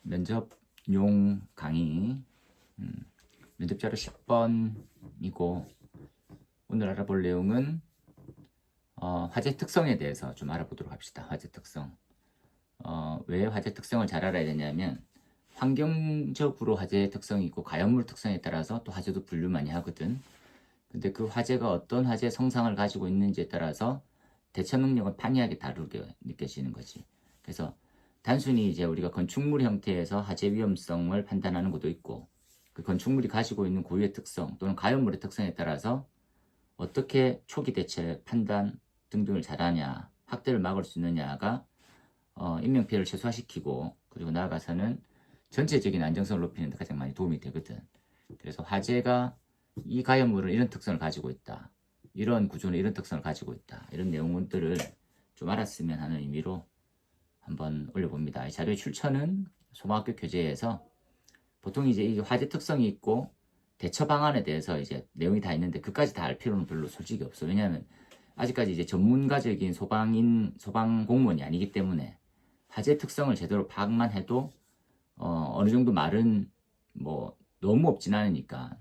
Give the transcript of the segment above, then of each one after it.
면접용 강의 면접 자료 10번이고 오늘 알아볼 내용은 화재 특성에 대해서 좀 알아보도록 합시다. 화재 특성. 왜 화재 특성을 잘 알아야 되냐면 환경적으로 화재의 특성이 있고 가연물 특성에 따라서 또 화재도 분류 많이 하거든. 근데 그 화재가 어떤 화재 성상을 가지고 있는지에 따라서 대처 능력은 판이하게 다르게 느껴지는 거지. 그래서 단순히 이제 우리가 건축물 형태에서 화재 위험성을 판단하는 것도 있고 그 건축물이 가지고 있는 고유의 특성 또는 가연물의 특성에 따라서 어떻게 초기 대처, 판단 등등을 잘하냐, 확대를 막을 수 있느냐가 인명피해를 최소화시키고 그리고 나아가서는 전체적인 안정성을 높이는 데 가장 많이 도움이 되거든. 그래서 화재가 이 가연물은 이런 특성을 가지고 있다. 이런 구조는 이런 특성을 가지고 있다. 이런 내용들을 좀 알았으면 하는 의미로 한번 올려봅니다. 이 자료의 출처는 소방학교 교재에서 보통 이제 이 화재 특성이 있고 대처 방안에 대해서 이제 내용이 다 있는데 그까지 다 알 필요는 별로 솔직히 없어. 왜냐하면 아직까지 이제 전문가적인 소방 공무원이 아니기 때문에 화재 특성을 제대로 파악만 해도 어느 정도 말은 뭐 너무 없진 않으니까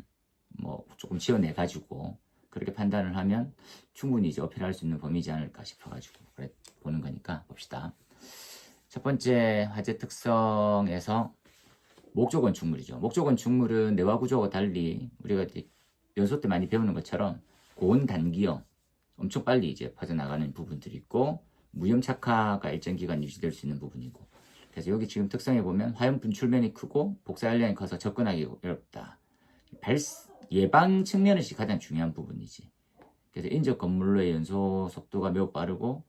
뭐 조금 지어내 가지고 그렇게 판단을 하면 충분히 이제 어필할 수 있는 범위지 않을까 싶어가지고 그래 보는 거니까 봅시다. 첫 번째 화재 특성에서 목조 건축물이죠. 목조 건축물은 내화 구조와 달리 우리가 연소 때 많이 배우는 것처럼 고온 단기형 엄청 빨리 이제 퍼져나가는 부분들이 있고 무염 착화가 일정 기간 유지될 수 있는 부분이고 그래서 여기 지금 특성에 보면 화염 분출면이 크고 복사 연량이 커서 접근하기 어렵다. 예방 측면에서 가장 중요한 부분이지. 그래서 인접 건물로의 연소 속도가 매우 빠르고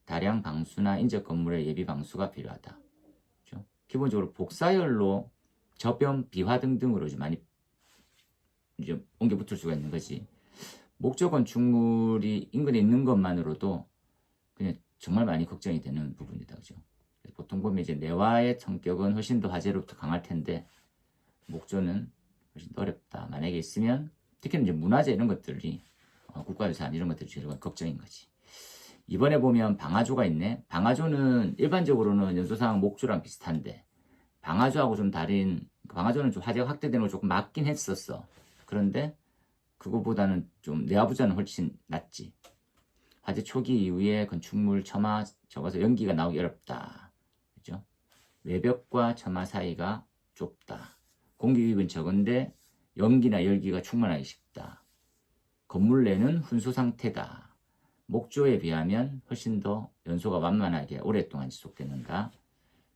다량 방수나 인접 건물의 예비 방수가 필요하다. 그렇죠? 기본적으로 복사열로 저변, 비화 등등으로 이제 많이 이제 옮겨 붙을 수가 있는 거지. 목조 건축물이 인근에 있는 것만으로도 그냥 정말 많이 걱정이 되는 부분이다, 그죠? 보통 보면 이제 내화의 성격은 훨씬 더 화재로부터 강할 텐데 목조는 훨씬 더 어렵다. 만약에 있으면 특히 이제 문화재 이런 것들이 국가유산 이런 것들이 제일 걱정인 거지. 이번에 보면 방화조가 있네. 방화조는 일반적으로는 연소상 목조랑 비슷한데 방화조하고 좀 다른 방화조는 좀 화재가 확대되는 걸 조금 막긴 했었어. 그런데 그거보다는 좀 내화부자는 훨씬 낫지. 화재 초기 이후에 건축물 처마 적어서 연기가 나오기 어렵다. 그죠? 외벽과 처마 사이가 좁다. 공기 유입은 적은데 연기나 열기가 충만하기 쉽다. 건물 내는 훈수 상태다. 목조에 비하면 훨씬 더 연소가 완만하게 오랫동안 지속되는가.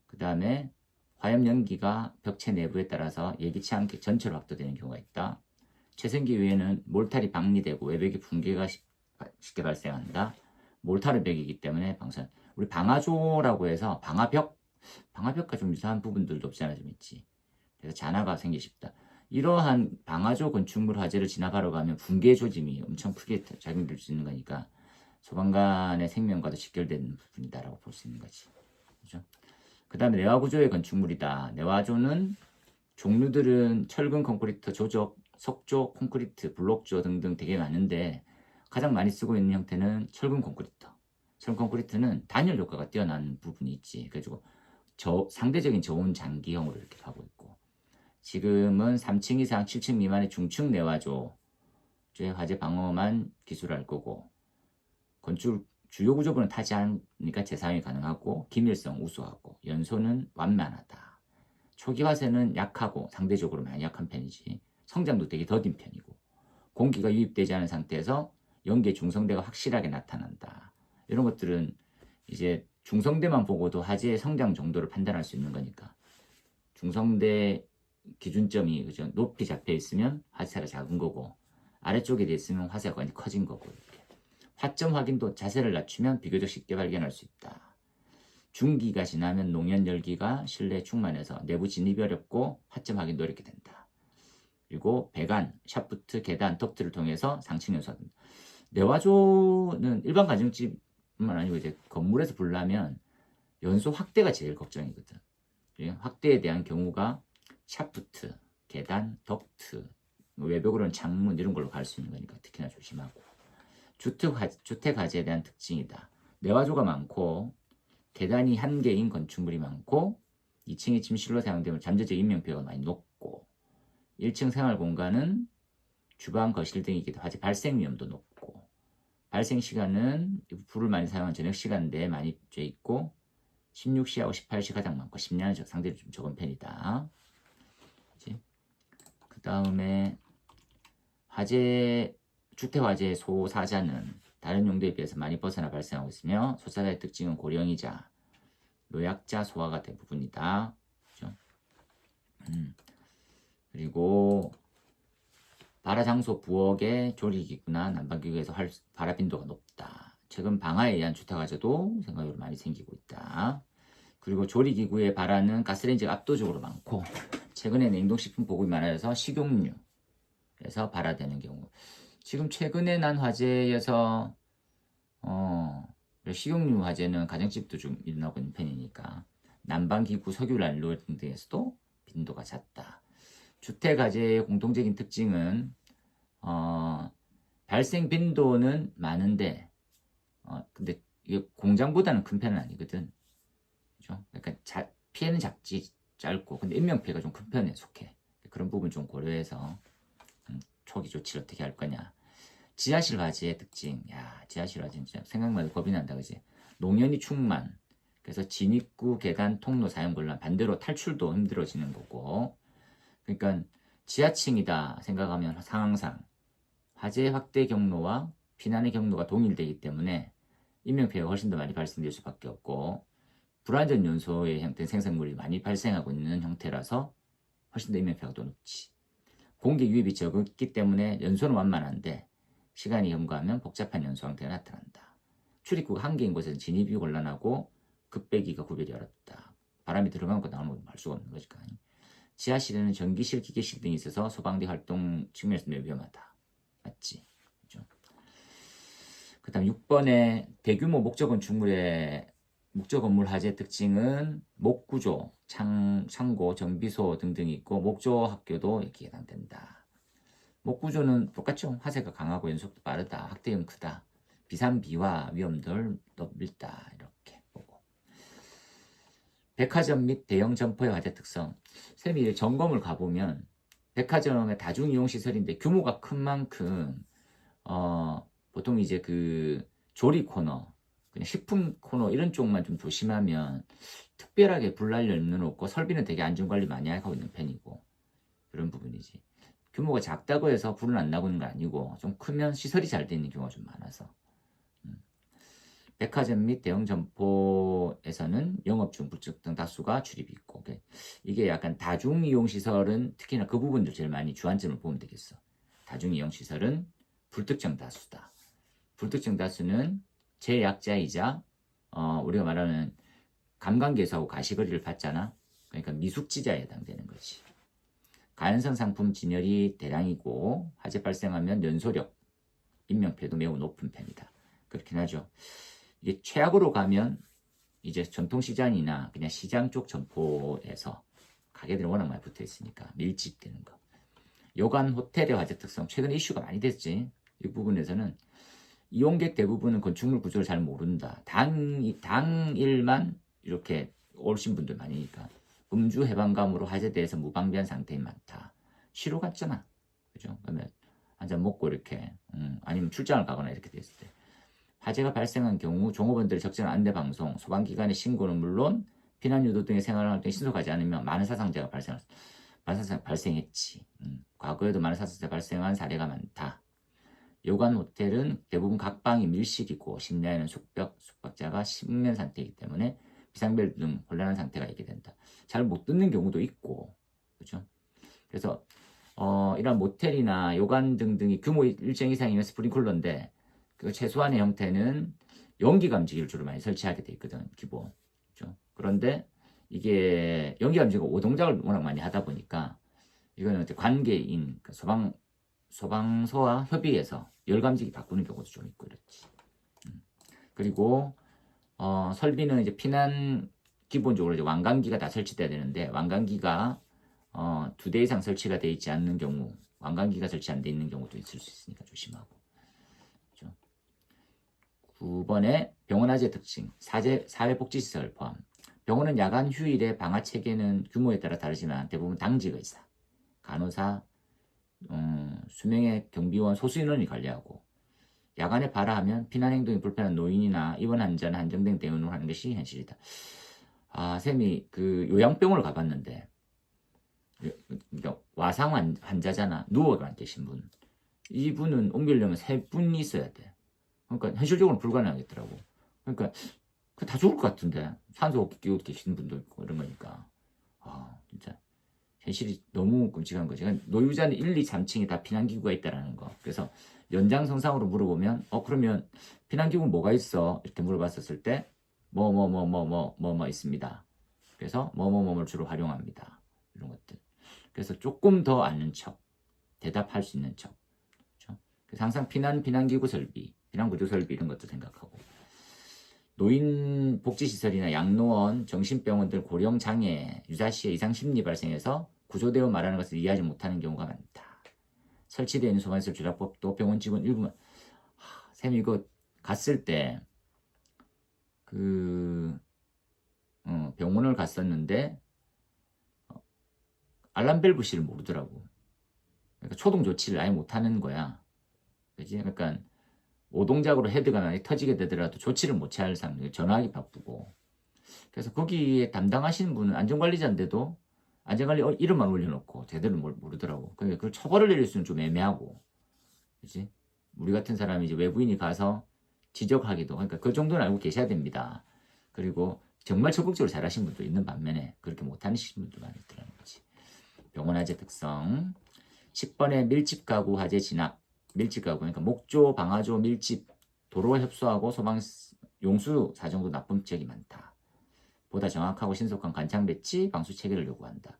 그 다음에 화염 연기가 벽체 내부에 따라서 예기치 않게 전체로 확대되는 경우가 있다. 최생기 이후에는 몰탈이 방리되고 외벽의 붕괴가 쉽게 발생한다. 몰탈은 벽이기 때문에 우리 방화조라고 해서 방화벽과 좀 유사한 부분들도 없지 않아 좀 있지. 그래서 잔화가 생기기 쉽다. 이러한 방화조 건축물 화재를 진압하러 가면 붕괴 조짐이 엄청 크게 작용될 수 있는 거니까 소방관의 생명과도 직결되는 부분이다라고 볼 수 있는 거지. 그죠? 그 다음에 내화 구조의 건축물이다. 내화조는 종류들은 철근 콘크리트, 조적, 석조, 콘크리트, 블록조 등등 되게 많은데 가장 많이 쓰고 있는 형태는 철근 콘크리트. 철근 콘크리트는 단열 효과가 뛰어난 부분이 있지. 그래가지고 상대적인 저온 장기형으로 이렇게 가고 있고 지금은 3층 이상 7층 미만의 중층 내화조의 화재 방어만 기술할 거고 건축 주요 구조부는 타지 않으니까 재사용이 가능하고 기밀성 우수하고 연소는 완만하다. 초기 화재는 약하고 상대적으로 많이 약한 편이지 성장도 되게 더딘 편이고 공기가 유입되지 않은 상태에서 연기의 중성대가 확실하게 나타난다. 이런 것들은 이제 중성대만 보고도 화재의 성장 정도를 판단할 수 있는 거니까 중성대 기준점이 그죠? 높이 잡혀 있으면 화재가 작은 거고 아래쪽에 돼 있으면 화재가 많이 커진 거고 이렇게. 화점 확인도 자세를 낮추면 비교적 쉽게 발견할 수 있다. 중기가 지나면 농연 열기가 실내에 충만해서 내부 진입이 어렵고 화점 확인도 어렵게 된다. 그리고 배관, 샤프트, 계단, 덕트를 통해서 상층 연소한다. 내화조는 일반 가정집뿐만 아니고 이제 건물에서 불나면 연소 확대가 제일 걱정이거든. 확대에 대한 경우가 샤프트, 계단, 덕트, 외벽으로는 창문 이런 걸로 갈 수 있는 거니까 특히나 조심하고. 주택 화재에 대한 특징이다. 내화조가 많고 계단이 한 개인 건축물이 많고 2층이 침실로 사용되면 잠재적 인명피해가 많이 높고 1층 생활 공간은 주방, 거실 등이기도 화재 발생 위험도 높고 발생 시간은 불을 많이 사용한 저녁 시간대에 많이 쬐 있고 16시하고 18시 가장 많고 10년은 상대적으로 좀 적은 편이다. 그 다음에 주택 화재 소사자는 다른 용도에 비해서 많이 벗어나 발생하고 있으며 소사자의 특징은 고령이자 노약자, 소아가 대부분이다. 그렇죠? 그리고 발화 장소 부엌의 조리기구나 난방기구에서 발화 빈도가 높다. 최근 방화에 의한 주택 화재도 생각외로 많이 생기고 있다. 그리고 조리기구의 발화는 가스레인지가 압도적으로 많고 최근에 냉동식품 보급이 많아져서 식용유에서 발화되는 경우 지금 최근에 난 화재에서 식용유 화재는 가정집도 좀 일어나고 있는 편이니까 난방기구, 석유난로 등등에서도 빈도가 잦다. 주택 화재의 공통적인 특징은 발생 빈도는 많은데 근데 이게 공장보다는 큰 편은 아니거든. 그죠? 그러니까 피해는 짧고 근데 인명피해가 좀 큰 편에 속해. 그런 부분 좀 고려해서 초기 조치를 어떻게 할 거냐. 지하실 화재의 특징. 야, 지하실 화재 진짜 생각만 해도 겁이 난다, 그지? 농연이 충만. 그래서 진입구, 계단, 통로 사용 곤란. 반대로 탈출도 힘들어지는 거고. 그러니까 지하층이다 생각하면 항상 화재 확대 경로와 피난의 경로가 동일되기 때문에 인명피해가 훨씬 더 많이 발생될 수밖에 없고 불안전 요소의 형태의 생성물이 많이 발생하고 있는 형태라서 훨씬 더 인명피해가 더 높지. 공기 유입이 적기 때문에 연소는 완만한데 시간이 경과하면 복잡한 연소 형태가 나타난다. 출입구가 한 개인 곳에서 진입이 곤란하고 급배기가 구별이 어렵다. 바람이 들어가는 거 나오는 건 알 수가 없는 거니까. 지하실에는 전기실, 기계실 등이 있어서 소방대 활동 측면에서 매우 위험하다. 맞지? 그렇죠? 그 다음 6번에 대규모 목적 건물 화재 특징은 목구조, 창고, 정비소 등등이 있고 목조 학교도 이렇게 해당된다. 목구조는 똑같죠. 화재가 강하고 연속도 빠르다. 확대형 크다. 비산비화 위험도 높다. 이렇게 보고. 백화점 및 대형 점포의 화재 특성. 쌤이 점검을 가보면 백화점의 다중이용시설인데 규모가 큰 만큼 보통 이제 그 조리 코너, 그냥 식품 코너 이런 쪽만 좀 조심하면 특별하게 불날 염려는 없고 설비는 되게 안전관리 많이 하고 있는 편이고 그런 부분이지. 규모가 작다고 해서 불은 안 나고 있는 건 아니고 좀 크면 시설이 잘 되어 있는 경우가 좀 많아서 백화점 및 대형 점포에서는 영업 중 불특정 등 다수가 출입이 있고 이게 약간 다중이용시설은 특히나 그 부분들 제일 많이 주안점을 보면 되겠어. 다중이용시설은 불특정 다수다. 불특정 다수는 제약자이자 우리가 말하는 감관계수하고 가시거리를 받잖아. 그러니까 미숙지자에 해당되는 거지. 가연성 상품 진열이 대량이고 화재 발생하면 연소력, 인명피해도 매우 높은 편이다. 그렇긴 하죠. 이게 최악으로 가면 이제 전통시장이나 그냥 시장 쪽 점포에서 가게들이 워낙 많이 붙어 있으니까 밀집되는 거. 여관 호텔의 화재 특성 최근에 이슈가 많이 됐지. 이 부분에서는 이용객 대부분은 건축물 구조를 잘 모른다. 당일만 이렇게 오신 분들 많으니까 음주 해방감으로 화재대에서 무방비한 상태인 많다. 쉬러 갔잖아. 그죠? 그러면 한 잔 먹고 이렇게 아니면 출장을 가거나 이렇게 됐을 때 화재가 발생한 경우 종업원들의 적절한 안내 방송, 소방기관의 신고는 물론 피난 유도 등의 생활활동에 신속하지 않으면 많은 사상자가 발생했지. 과거에도 많은 사상자가 발생한 사례가 많다. 여관 호텔은 대부분 각 방이 밀실이고 심야에는 숙박자가 식면 상태이기 때문에 비상벨 등 혼란한 상태가 있게 된다. 잘 못 듣는 경우도 있고, 그렇죠? 그래서 이런 모텔이나 여관 등등이 규모 일정 이상이면 스프링클러인데 그 최소한의 형태는 연기 감지기를 주로 많이 설치하게 돼 있거든, 기본. 그렇죠? 그런데 이게 연기 감지가 오동작을 워낙 많이 하다 보니까 이거는 관계인 소방서와 협의해서 열감지기 바꾸는 경우도 좀 있고 그렇지. 그리고 설비는 이제 피난 기본적으로 이제 완강기가 다 설치돼야 되는데 완강기가 2대 이상 설치가 되어 있지 않는 경우 완강기가 설치 안 돼 있는 경우도 있을 수 있으니까 조심하고. 그렇죠? 9번에 병원 화재 특징 사회복지시설 포함 병원은 야간 휴일에 방화 체계는 규모에 따라 다르지만 대부분 당직 의사, 간호사, 수명의 경비원, 소수인원이 관리하고 야간에 발화하면 피난 행동이 불편한 노인이나 입원 환자는 한정된 대응을 하는 것이 현실이다. 아, 쌤이 그 요양병원을 가봤는데 그러니까 와상 환자잖아. 누워 계신 분. 이분은 옮기려면 3분이 있어야 돼. 그러니까 현실적으로 불가능하겠더라고. 그러니까 다 죽을 것 같은데 산소 호흡기 끼고 계신 분도 있고 이런 거니까 진짜 현실이 너무 끔찍한 거지. 그러니까 노유자는 1, 2, 3층에 다 피난기구가 있다라는 거. 그래서 연장선상으로 물어보면 그러면 피난기구 뭐가 있어? 이렇게 물어봤었을 때 뭐 있습니다. 그래서 뭐를 주로 활용합니다. 이런 것들. 그래서 조금 더 아는 척, 대답할 수 있는 척. 그렇죠? 그래서 항상 피난기구 설비, 피난구조 설비 이런 것도 생각하고 노인 복지시설이나 양로원, 정신병원 등 고령 장애, 유사시에 이상 심리 발생해서 구조되어 말하는 것을 이해하지 못하는 경우가 많다. 설치되어 있는 소방시설 조작법도 병원 직원 일부만 쌤 이거 갔을 때 병원을 갔었는데 알람벨 부시를 모르더라고. 그러니까 초동 조치를 아예 못하는 거야. 그지? 그러니까 오동작으로 헤드가 많이 터지게 되더라도 조치를 못 취할 사람들 전화하기 바쁘고. 그래서 거기에 담당하시는 분은 안전관리자인데도 안전관리 이름만 올려놓고 제대로 모르더라고. 그러니까 그걸 처벌을 내릴 수는 좀 애매하고, 그렇지? 우리 같은 사람이 이제 외부인이 가서 지적하기도, 그러니까 그 정도는 알고 계셔야 됩니다. 그리고 정말 적극적으로 잘하시는 분도 있는 반면에 그렇게 못하시는 분도 많이 있더라는 거지. 병원 화재 특성 10번의 밀집 가구 화재 진압. 밀집 가구 그러니까 목조, 방화조, 밀집, 도로와 협소하고 소방 용수 사정도 나쁨 지역이 많다. 보다 정확하고 신속한 관창 배치, 방수 체계를 요구한다.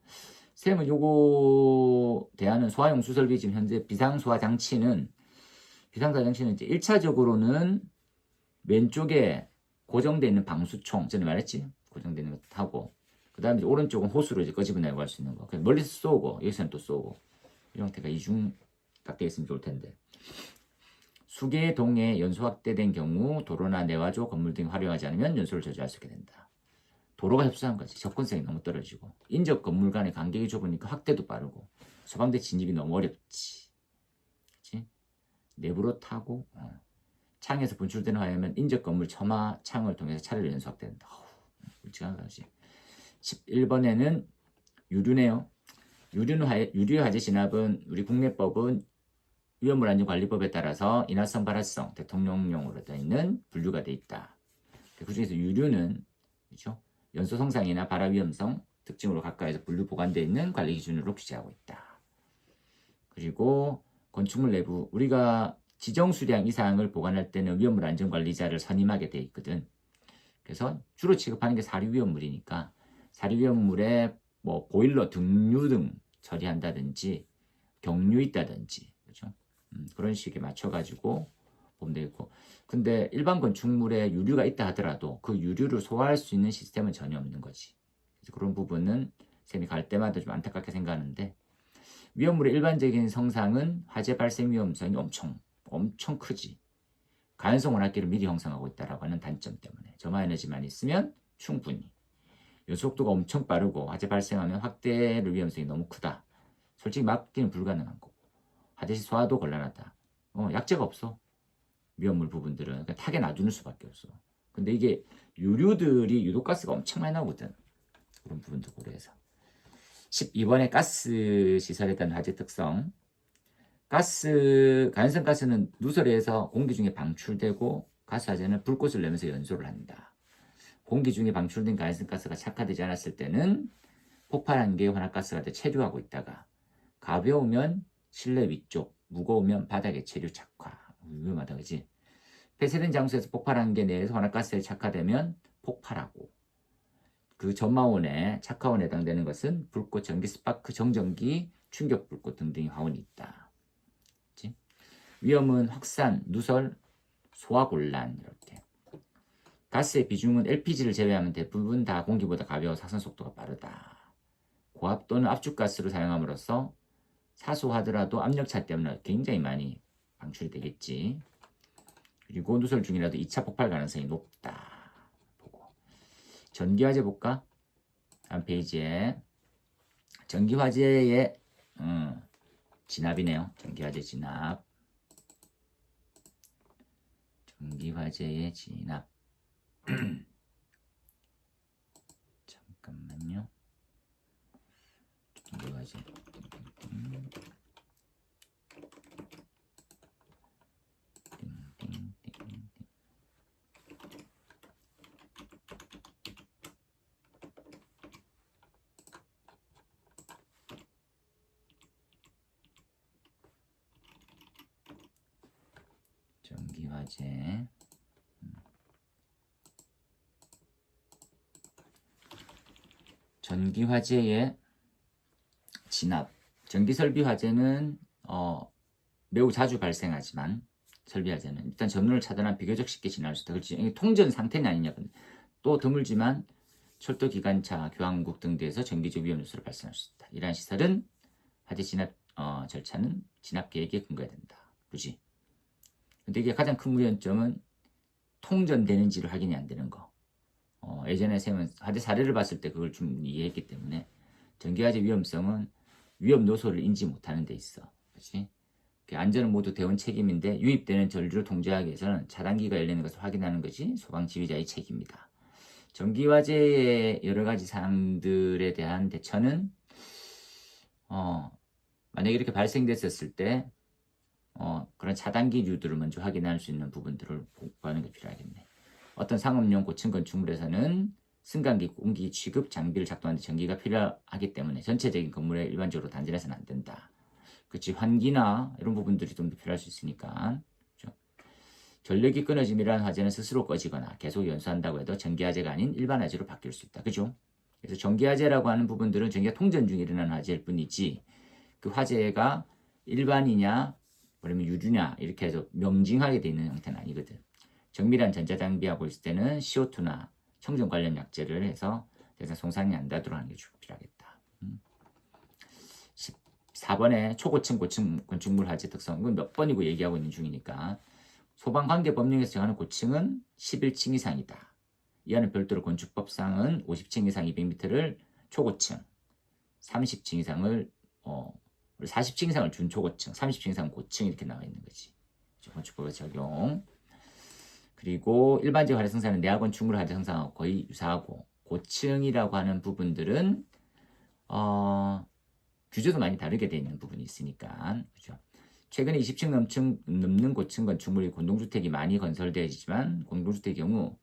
쌤은 요거 대하는 소화용수 설비 지금 현재 비상소화 장치는 이제 1차적으로는 왼쪽에 고정되어 있는 방수총, 전에 말했지? 고정되어 있는 거 타고 그 다음에 오른쪽은 호수로 이제 끄집어내고 할 수 있는 거. 멀리서 쏘고 여기서는 또 쏘고 이 형태가 이중 딱 되어 있으면 좋을 텐데. 수계 동에 연소 확대된 경우 도로나 내화조 건물 등 활용하지 않으면 연소를 저지할 수 있게 된다. 도로가 협소한 거지. 접근성이 너무 떨어지고 인접 건물 간의 간격이 좁으니까 확대도 빠르고 소방대 진입이 너무 어렵지. 그치? 내부로 타고 창에서 분출되는 화염은 인접 건물 처마 창을 통해서 차례로 연소 확대된다. 굵직한 거지. 11번에는 유류네요. 유류 화재 진압은 우리 국내법은 위험물 안전관리법에 따라서 인화성 발화성 대통령령으로 되어 있는 분류가 되어 있다. 그 중에서 유류는 그렇죠? 연소 성상이나 발화 위험성 특징으로 가까이서 분류 보관되어 있는 관리 기준으로 규제하고 있다. 그리고 건축물 내부 우리가 지정 수량 이상을 보관할 때는 위험물 안전관리자를 선임하게 되어 있거든. 그래서 주로 취급하는 게 사료 위험물이니까 사료 위험물에 뭐 보일러 등류 등 처리한다든지 경류 있다든지 그렇죠? 그런 식에 맞춰가지고 보면 되겠고 근데 일반 건축물에 유류가 있다 하더라도 그 유류를 소화할 수 있는 시스템은 전혀 없는 거지. 그래서 그런 부분은 쌤이 갈 때마다 좀 안타깝게 생각하는데 위험물의 일반적인 성상은 화재 발생 위험성이 엄청 크지. 가연성 원화기를 미리 형성하고 있다라고 하는 단점 때문에 점화 에너지만 있으면 충분히 연속도가 엄청 빠르고 화재 발생하면 확대를 위험성이 너무 크다. 솔직히 막기는 불가능한 거고 화재 시 소화도 곤란하다. 약재가 없어. 위험물 부분들은 그러니까 타게 놔두는 수밖에 없어. 근데 이게 유류들이 유독가스가 엄청 많이 나오거든. 그런 부분도 고려해서 12번에 가스 시설에 대한 화재 특성 가연성 가스는 누설에서 공기 중에 방출되고 가스 화재는 불꽃을 내면서 연소를 한다. 공기 중에 방출된 가연성 가스가 착화되지 않았을 때는 폭발한 게 환화가스가 돼 체류하고 있다가 가벼우면 실내 위쪽, 무거우면 바닥에 체류 착화. 위험하다 그지? 폐쇄된 장소에서 폭발한 게 내에서 환화가스에 착화되면 폭발하고 그 전마원에 착화원에 해당되는 것은 불꽃, 전기, 스파크, 정전기, 충격 불꽃 등등의 화원이 있다. 그치? 위험은 확산, 누설, 소화곤란 이렇게. 가스의 비중은 LPG를 제외하면 대부분 다 공기보다 가벼워 사선 속도가 빠르다. 고압 또는 압축가스를 사용함으로써 사소하더라도 압력차 때문에 굉장히 많이 방출이 되겠지. 그리고 누설 중이라도 2차 폭발 가능성이 높다. 보고 전기화재 볼까? 다음 페이지에 전기화재의 진압이네요. 전기화재 진압. 전기화재의 진압. 잠깐만요. 전기화재. 전기화재. 전기화재의 진압. 전기설비 화재는 매우 자주 발생하지만 설비 화재는 일단 전원을 차단한 비교적 쉽게 진압할 수 있다. 그렇지? 이게 통전 상태는 아니냐. 또 드물지만 철도 기관차, 교환국 등 데에서 전기적 위험 요소를 발생할 수 있다. 이러한 시설은 화재 진압 절차는 진압 계획에 근거해야 된다. 그렇지? 근데 이게 가장 큰 문제점은 통전되는지를 확인이 안 되는 거. 예전에 세운 화재 사례를 봤을 때 그걸 좀 이해했기 때문에 전기화재 위험성은 위험 요소를 인지 못하는 데 있어. 그렇지? 안전은 모두 대원 책임인데 유입되는 전류를 통제하기 위해서는 차단기가 열리는 것을 확인하는 것이 소방지휘자의 책임이다. 전기화재의 여러 가지 사항들에 대한 대처는 만약에 이렇게 발생됐었을 때 그런 차단기류들을 먼저 확인할 수 있는 부분들을 공부하는 게 필요하겠네. 어떤 상업용 고층 건축물에서는 승강기, 공기 취급 장비를 작동하는 데 전기가 필요하기 때문에 전체적인 건물에 일반적으로 단전해서는 안 된다. 그렇지, 환기나 이런 부분들이 좀 더 필요할 수 있으니까. 그렇죠? 전력이 끊어짐이라는 화재는 스스로 꺼지거나 계속 연소한다고 해도 전기화재가 아닌 일반 화재로 바뀔 수 있다. 그죠? 그래서 전기화재라고 하는 부분들은 전기가 통전 중에 일어나는 화재일 뿐이지 그 화재가 일반이냐 아니면 유류냐 이렇게 해서 명징하게 되어 있는 형태는 아니거든. 정밀한 전자장비하고 있을 때는 CO2나 청정 관련 약제를 해서 대상 손상이 안 나도록 하는 게 필요하겠다. 14번에 초고층 고층 건축물 화재 특성, 이건 몇 번이고 얘기하고 있는 중이니까 소방관계법령에서 정하는 고층은 11층 이상이다. 이하는 별도로 건축법상은 50층 이상 200m를 초고층, 30층 이상을 40층 이상을 준초고층, 30층 이상 고층 이렇게 나와 있는 거지. 건축법의 적용. 그리고 일반적 화재 성사는 내화 건축물 화재 성사하고 거의 유사하고 고층이라고 하는 부분들은 규제도 많이 다르게 되어 있는 부분이 있으니까. 그렇죠? 최근에 20층 넘는 고층 건축물이 공동주택이 많이 건설되어지지만 공동주택의 경우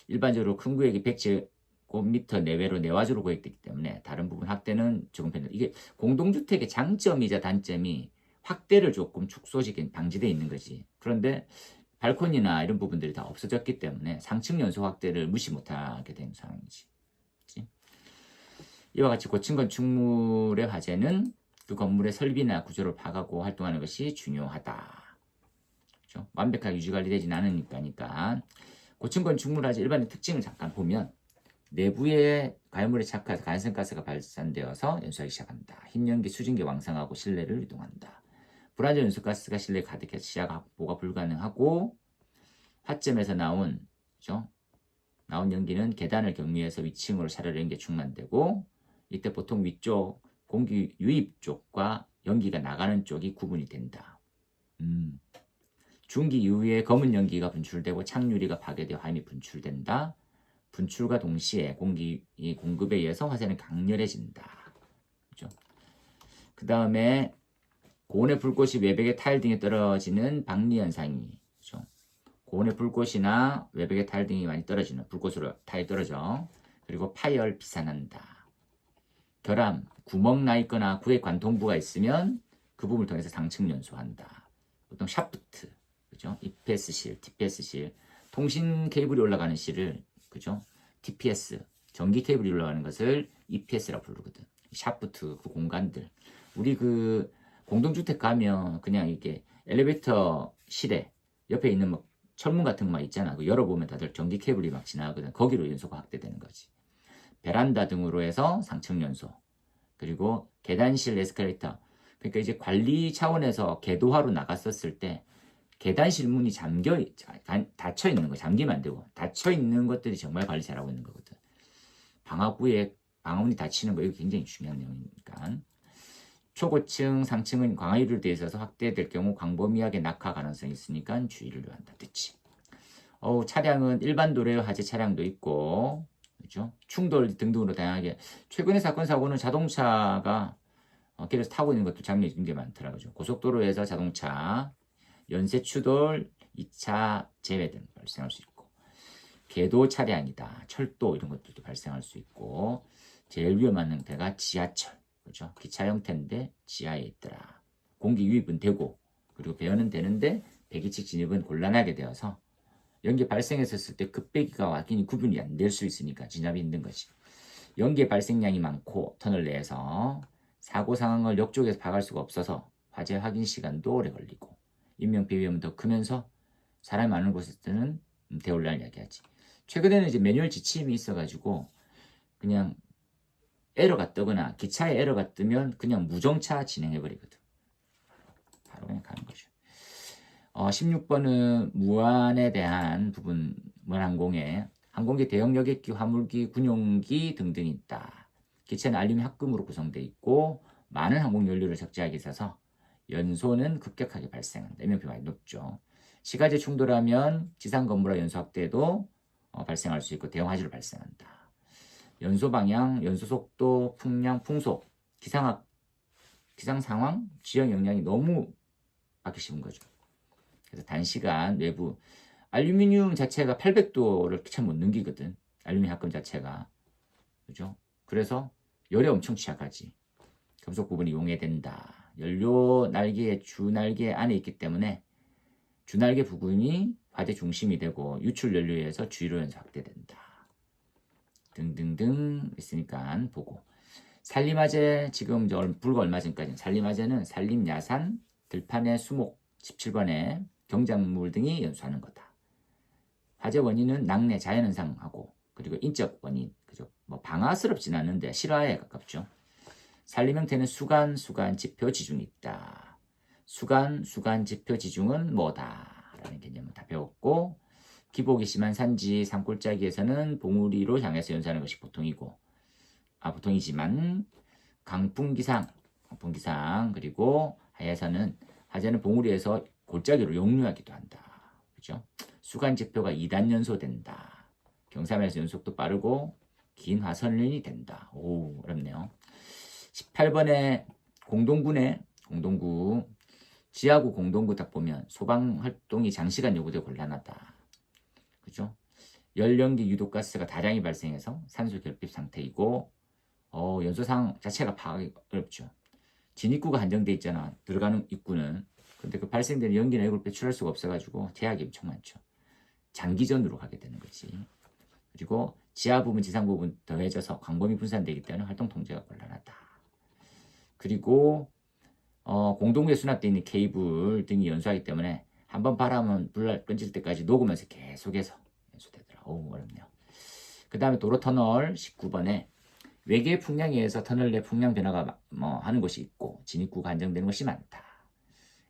일반적으로 큰 구역이 100제곱미터 내외로 내화조로 구획되기 때문에 다른 부분 확대는 조금 편합니다. 이게 공동주택의 장점이자 단점이 확대를 조금 축소시킨 방지되어 있는 거지. 그런데 발코니나 이런 부분들이 다 없어졌기 때문에 상층 연소 확대를 무시 못하게 된 상황이지. 그치? 이와 같이 고층 건축물의 화재는 그 건물의 설비나 구조를 파악하고 활동하는 것이 중요하다. 그렇죠? 완벽하게 유지관리되지는 않으니까. 고층 건축물 화재 일반의 특징을 잠깐 보면 내부에 가열물에 착화해서 가연성가스가 발산되어서 연소하기 시작한다. 흰 연기, 수증기 왕성하고 실내를 이동한다. 불안전 연소가스가 실내에 가득해서 시야 확보가 불가능하고 화점에서 나온 연기는 계단을 경미해서 위층으로 차례로 연기에 충만되고 이때 보통 위쪽 공기 유입 쪽과 연기가 나가는 쪽이 구분이 된다. 중기 이후에 검은 연기가 분출되고 창유리가 파괴되어 화염이 분출된다. 분출과 동시에 공기 공급에 의해서 화재는 강렬해진다. 그렇죠? 그 다음에 고온의 불꽃이 외벽의 타일 등에 떨어지는 박리 현상이, 그렇죠? 고온의 불꽃이나 외벽의 타일 등이 많이 떨어지는 불꽃으로 타일 떨어져. 그리고 파열 비산한다. 결함, 구멍 나 있거나 구획 관통부가 있으면 그 부분을 통해서 상층 연소한다. 보통 샤프트, 그죠? EPS 실, TPS 실, 통신 케이블이 올라가는 실을, 그죠? TPS, 전기 케이블이 올라가는 것을 EPS라고 부르거든. 샤프트, 그 공간들. 우리 그 공동주택 가면 그냥 이렇게 엘리베이터 실에 옆에 있는 뭐 철문 같은 거 있잖아. 그 열어보면 다들 전기 케이블이 막 지나가거든. 거기로 연소가 확대되는 거지. 베란다 등으로 해서 상층 연소. 그리고 계단실 에스컬레이터. 그러니까 이제 관리 차원에서 궤도화로 나갔었을 때 계단실 문이 닫혀 있는 거, 잠기면 안 되고 닫혀 있는 것들이 정말 관리 잘하고 있는 거거든. 방화구에 방화문이 닫히는 거 이거 굉장히 중요한 내용이니까. 초고층, 상층은 광화유리로 되어 있어서 확대될 경우 광범위하게 낙하 가능성이 있으니까 주의를 한다. 됐지. 차량은 일반 도로의 화재 차량도 있고, 그렇죠? 충돌 등등으로 다양하게. 최근의 사건 사고는 자동차가 길에서 타고 있는 것도 장면이 굉장히 많더라고요. 고속도로에서 자동차, 연쇄 추돌, 2차 재해 등 발생할 수 있고, 궤도 차량이다, 철도 이런 것들도 발생할 수 있고, 제일 위험한 형태가 지하철, 그렇죠? 기차 형태인데 지하에 있더라. 공기 유입은 되고, 그리고 배열은 되는데 배기측 진입은 곤란하게 되어서 연기 발생했을 때 급배기가 완전히 구분이 안 될 수 있으니까 진압이 힘든 거지. 연기 발생량이 많고 터널 내에서 사고 상황을 역쪽에서 파악할 수가 없어서 화재 확인 시간도 오래 걸리고 인명피해 위험은 더 크면서 사람이 많은 곳에서는 대혼란을 이야기하지. 최근에는 이제 매뉴얼 지침이 있어가지고 그냥 에러가 뜨거나 기차에 에러가 뜨면 그냥 무정차 진행해버리거든. 바로 그냥 가는 거죠. 16번은 무한에 대한 부분, 무한항공에 항공기 대형 여객기, 화물기, 군용기 등등이 있다. 기체는 알루미늄 합금으로 구성되어 있고 많은 항공 연료를 적재하게 있어서 연소는 급격하게 발생한다. 인명피해 많이 높죠. 시가제 충돌하면 지상 건물과 연소 확대도 발생할 수 있고 대형 화재로 발생한다. 연소 방향, 연소 속도, 풍량, 풍속, 기상 상황, 지형 영향이 너무 받기 쉬운 거죠. 그래서 단시간 외부 알루미늄 자체가 800도를 잘 못 넘기거든. 알루미늄 합금 자체가. 그죠? 그래서 열에 엄청 취약하지. 금속 부분이 용해된다. 연료 날개의 주날개 안에 있기 때문에 주날개 부분이 화재 중심이 되고 유출 연료에서 주위로 연소 확대된다. 등등등 있으니까 보고. 산림화재 지금 불과 얼마 전까지는 산림화재는 산림, 야산, 들판의 수목 17번에 경작물 등이 연소하는 거다. 화재 원인은 낙뢰, 자연현상하고 그리고 인적 원인, 그죠? 뭐 방화스럽진 않은데 실화에 가깝죠. 산림 형태는 수간, 지표, 지중이 있다. 수간, 지표, 지중은 뭐다? 라는 개념을 다 배웠고 기복이 심한 산지, 산골짜기에서는 봉우리로 향해서 연소하는 것이 보통이지만 강풍기상 그리고 하에서는 화재는 봉우리에서 골짜기로 역류하기도 한다. 그죠? 수간 지표가 2단 연소된다. 경사면에서 연속도 빠르고 긴 화선이 된다. 오, 어렵네요. 18번에 공동구 지하구 공동구 딱 보면 소방 활동이 장시간 요구돼 곤란하다. 그죠? 열연기 유독가스가 다량이 발생해서 산소 결핍 상태이고 연소상 자체가 파악이 어렵죠. 진입구가 한정돼 있잖아. 들어가는 입구는. 근데 그 발생되는 연기나 이걸 배출할 수가 없어가지고 제약이 엄청 많죠. 장기전으로 가게 되는 거지. 그리고 지하 부분, 지상 부분 더해져서 광범위 분산되기 때문에 활동 통제가 곤란하다. 그리고 공동구에 수납되어 있는 케이블 등이 연소하기 때문에 한번 바람은 불 꺼질 때까지 녹으면서 계속해서 연소되더라. 오, 어렵네요. 그 다음에 도로터널 19번에 외계 풍량에 의해서 터널 내 풍량 변화가 하는 곳이 있고 진입구가 한정되는 곳이 많다.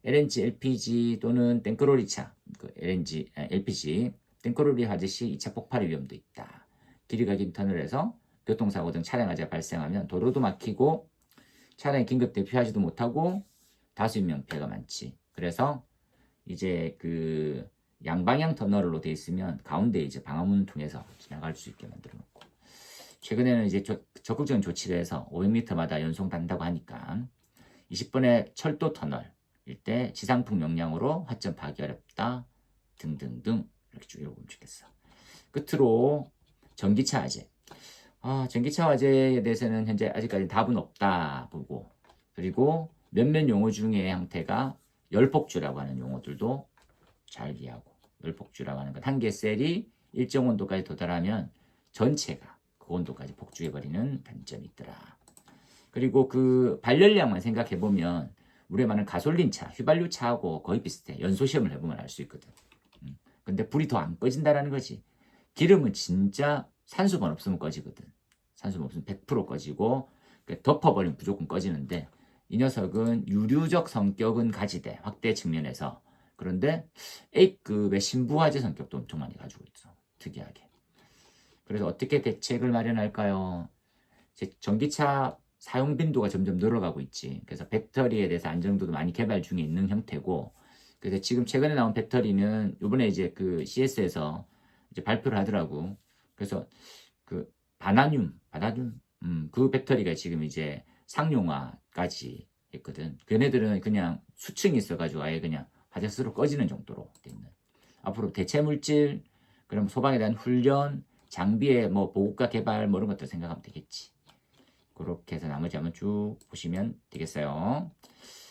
LNG, LPG 또는 땡크로리차, LPG, 땡크로리 화재 시 2차 폭발의 위험도 있다. 길이가 긴 터널에서 교통사고 등 차량 화재가 발생하면 도로도 막히고 차량이 긴급 대피하지도 못하고 다수 인명피해가 많지. 그래서 이제 그 양방향 터널로 돼 있으면 가운데 이제 방화문 통해서 지나갈 수 있게 만들어 놓고 최근에는 이제 적극적인 조치를 해서 500m마다 연송된다고 하니까 20번의 철도 터널 일대 지상풍 영향으로 화점 파악이 어렵다 등등등 이렇게 쭉 읽어보면 좋겠어. 끝으로 전기차 화재. 전기차 화재에 대해서는 현재 아직까지 답은 없다 보고 그리고 몇몇 용어 중에 형태가 열폭주라고 하는 용어들도 잘 이해하고 열폭주라고 하는 건 한 개 셀이 일정 온도까지 도달하면 전체가 그 온도까지 폭주해버리는 단점이 있더라. 그리고 그 발열량만 생각해보면 우리가 말하는 가솔린차, 휘발유차하고 거의 비슷해. 연소시험을 해보면 알 수 있거든. 근데 불이 더 안 꺼진다라는 거지. 기름은 진짜 산소만 없으면 꺼지거든. 산소만 없으면 100% 꺼지고 덮어버리면 무조건 꺼지는데 이 녀석은 유류적 성격은 가지되 확대 측면에서 그런데 A급의 신부화재 성격도 엄청 많이 가지고 있어. 특이하게. 그래서 어떻게 대책을 마련할까요? 전기차 사용 빈도가 점점 늘어가고 있지. 그래서 배터리에 대해서 안정도도 많이 개발 중에 있는 형태고, 그래서 지금 최근에 나온 배터리는 요번에 이제 그 CS에서 이제 발표를 하더라고. 그래서 그 바나듐, 그 배터리가 지금 이제 상용화까지 했거든. 걔네들은 그냥 수층이 있어가지고 아예 그냥 화재스로 꺼지는 정도로 돼 있는. 앞으로 대체 물질, 그럼 소방에 대한 훈련, 장비의 뭐 보급과 개발 뭐 이런 것들 생각하면 되겠지. 그렇게 해서 나머지 한번 쭉 보시면 되겠어요.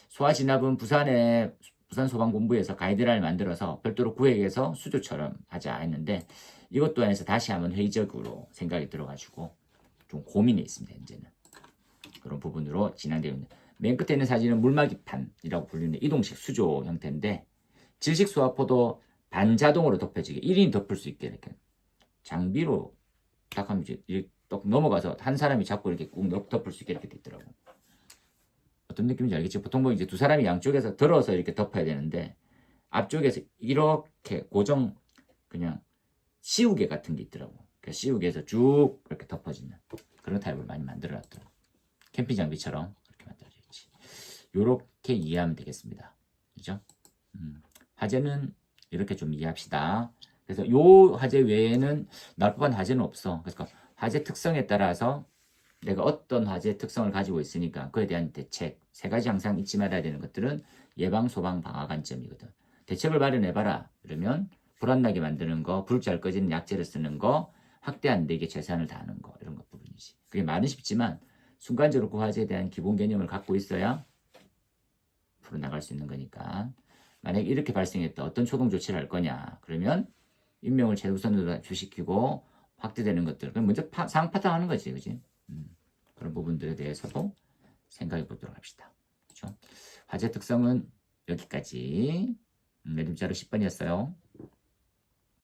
소화 진압은 부산 소방본부에서 가이드라인을 만들어서 별도로 구획해서 수조처럼 하자 했는데 이것 또한해서 다시 한번 회의적으로 생각이 들어가지고 좀 고민이 있습니다. 현재는 그런 부분으로 진행되어 있는. 맨 끝에 있는 사진은 물막이판이라고 불리는 이동식 수조 형태인데 질식 소화포도 반자동으로 덮여지게 1인이 덮을 수 있게 이렇게 장비로 딱 하면 이제 딱 넘어가서 한 사람이 잡고 이렇게 꾹 덮을 수 있게 이렇게 돼 있더라고. 어떤 느낌인지 알겠지? 보통 뭐 이제 두 사람이 양쪽에서 들어서 이렇게 덮어야 되는데 앞쪽에서 이렇게 고정 그냥 씌우개 같은 게 있더라고. 그 씌우개에서 쭉 이렇게 덮어지는 그런 타입을 많이 만들어놨더라고. 캠핑 장비처럼 그렇게 만들어져 있지. 요렇게 이해하면 되겠습니다. 그죠? 화재는 이렇게 좀 이해합시다. 그래서 요 화재 외에는 나올 법한 화재는 없어. 그러니까 화재 특성에 따라서 내가 어떤 화재 특성을 가지고 있으니까 그에 대한 대책 세 가지 항상 잊지 말아야 되는 것들은 예방, 소방, 방화 관점이거든. 대책을 마련해봐라. 그러면 불안나게 만드는 거, 불 잘 꺼지는 약재를 쓰는 거, 확대 안 되게 최선을 다하는 거 이런 것 부분이지. 그게 말은 쉽지만 순간적으로 그 화재에 대한 기본 개념을 갖고 있어야 풀어나갈 수 있는 거니까. 만약에 이렇게 발생했다. 어떤 초동 조치를 할 거냐. 그러면 인명을 최우선으로 주시키고 확대되는 것들. 그럼 먼저 상황 파악하는 거지. 그지? 그런 부분들에 대해서도 생각해 보도록 합시다. 그렇죠? 화재 특성은 여기까지. 내림자로 10번이었어요.